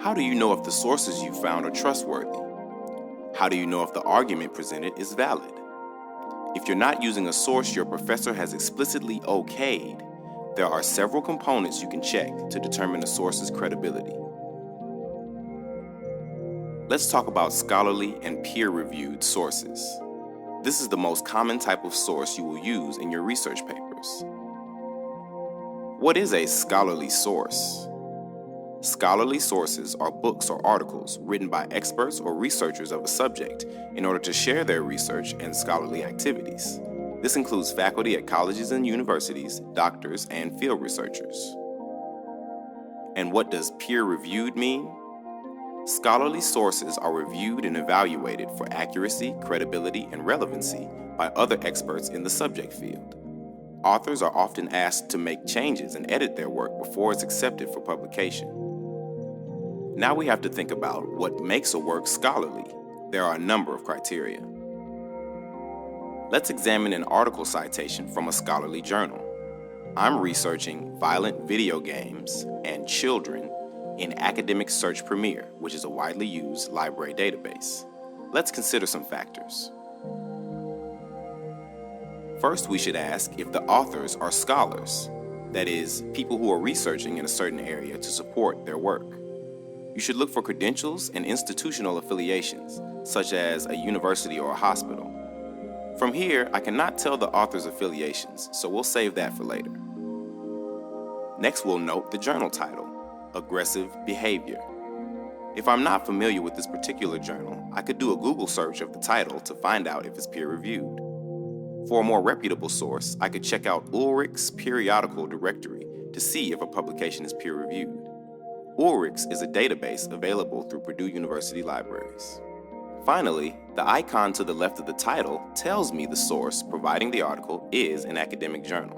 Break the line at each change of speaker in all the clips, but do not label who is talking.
How do you know if the sources you found are trustworthy? How do you know if the argument presented is valid? If you're not using a source your professor has explicitly okayed, there are several components you can check to determine a source's credibility. Let's talk about scholarly and peer-reviewed sources. This is the most common type of source you will use in your research papers. What is a scholarly source? Scholarly sources are books or articles written by experts or researchers of a subject in order to share their research and scholarly activities. This includes faculty at colleges and universities, doctors, and field researchers. And what does peer-reviewed mean? Scholarly sources are reviewed and evaluated for accuracy, credibility, and relevancy by other experts in the subject field. Authors are often asked to make changes and edit their work before it's accepted for publication. Now we have to think about what makes a work scholarly. There are a number of criteria. Let's examine an article citation from a scholarly journal. I'm researching violent video games and children in Academic Search Premier, which is a widely used library database. Let's consider some factors. First, we should ask if the authors are scholars, that is, people who are researching in a certain area to support their work. You should look for credentials and institutional affiliations, such as a university or a hospital. From here, I cannot tell the author's affiliations, so we'll save that for later. Next, we'll note the journal title, Aggressive Behavior. If I'm not familiar with this particular journal, I could do a Google search of the title to find out if it's peer-reviewed. For a more reputable source, I could check out Ulrich's periodical directory to see if a publication is peer-reviewed. Ulrich's is a database available through Purdue University libraries. Finally, the icon to the left of the title tells me the source providing the article is an academic journal.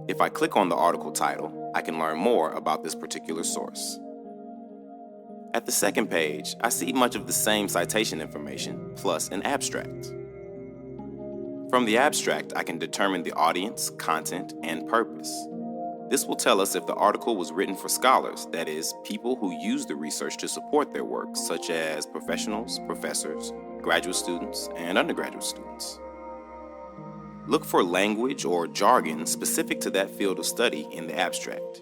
If I click on the article title, I can learn more about this particular source. At the second page, I see much of the same citation information plus an abstract. From the abstract, I can determine the audience, content, and purpose. This will tell us if the article was written for scholars, that is, people who use the research to support their work, such as professionals, professors, graduate students, and undergraduate students. Look for language or jargon specific to that field of study in the abstract.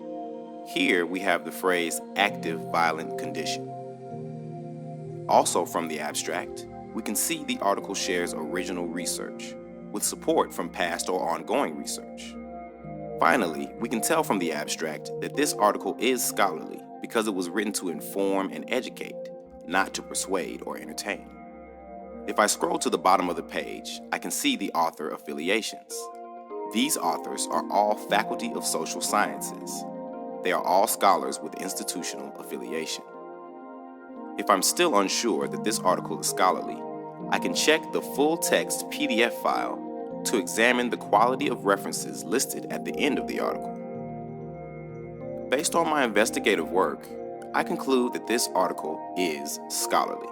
Here we have the phrase active violent condition. Also from the abstract, we can see the article shares original research, with support from past or ongoing research. Finally, we can tell from the abstract that this article is scholarly because it was written to inform and educate, not to persuade or entertain. If I scroll to the bottom of the page, I can see the author affiliations. These authors are all faculty of social sciences. They are all scholars with institutional affiliation. If I'm still unsure that this article is scholarly, I can check the full-text PDF file to examine the quality of references listed at the end of the article. Based on my investigative work, I conclude that this article is scholarly.